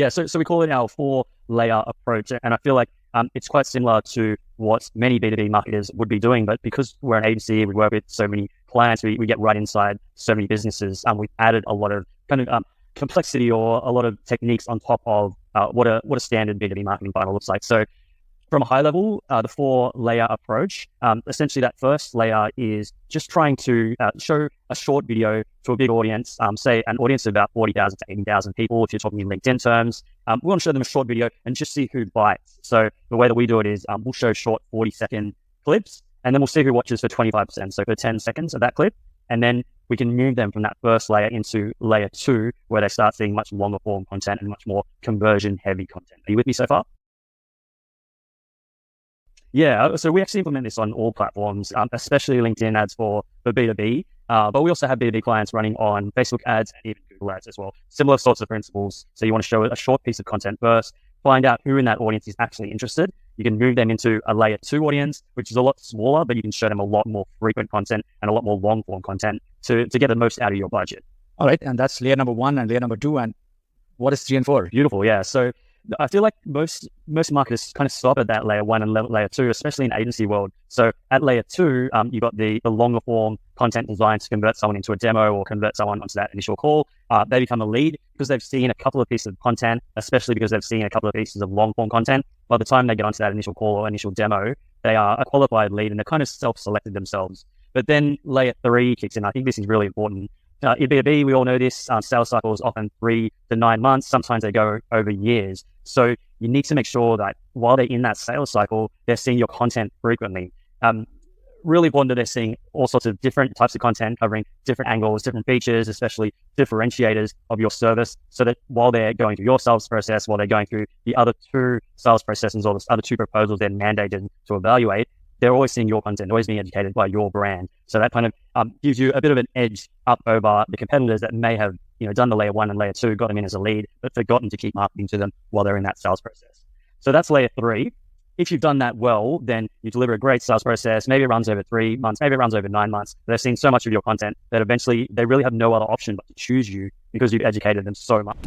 Yeah, so we call it our 4-layer approach. And I feel like it's quite similar to what many B2B marketers would be doing. But because we're an agency, we work with so many clients, we get right inside so many businesses. We've added a lot of kind of complexity or a lot of techniques on top of what a standard B2B marketing funnel looks like. So from a high level, the 4-layer approach, essentially that first layer is just trying to show a short video to a big audience, say an audience of about 40,000 to 80,000 people, if you're talking in LinkedIn terms. We want to show them a short video and just see who bites. So the way that we do it is we'll show short 40-second clips, and then we'll see who watches for 25%, so for 10 seconds of that clip. And then we can move them from that first layer into layer 2, where they start seeing much longer form content and much more conversion heavy content. Are you with me so far? Yeah, so we actually implement this on all platforms, especially LinkedIn ads for B2B, but we also have B2B clients running on Facebook ads and even Google ads as well. Similar sorts of principles. So you want to show a short piece of content first, find out who in that audience is actually interested. You can move them into a layer 2 audience, which is a lot smaller, but you can show them a lot more frequent content and a lot more long form content to get the most out of your budget. All right, and that's layer number 1 and layer number 2. And what is 3 and 4? Beautiful, yeah. So I feel like most marketers kind of stop at that layer 1 and layer 2, especially in agency world. So at layer 2, you've got the longer form content designed to convert someone into a demo or convert someone onto that initial call. They become a lead because they've seen a couple of pieces of content, especially because they've seen a couple of pieces of long form content. By the time they get onto that initial call or initial demo, they are a qualified lead and they're kind of self-selected themselves. But then layer 3 kicks in. I think this is really important. In B2B, we all know this, sales cycles often 3 to 9 months. Sometimes they go over years. So you need to make sure that while they're in that sales cycle, they're seeing your content frequently. Really important that they're seeing all sorts of different types of content covering different angles, different features, especially differentiators of your service, so that while they're going through your sales process, while they're going through the other 2 sales processes or the other 2 proposals they're mandated to evaluate, they're always seeing your content, always being educated by your brand. So that kind of gives you a bit of an edge up over the competitors that may have done the layer 1 and layer 2, got them in as a lead, but forgotten to keep marketing to them while they're in that sales process. So that's layer 3. If you've done that well, then you deliver a great sales process. Maybe it runs over 3 months, maybe it runs over 9 months. They've seen so much of your content that eventually they really have no other option but to choose you because you've educated them so much.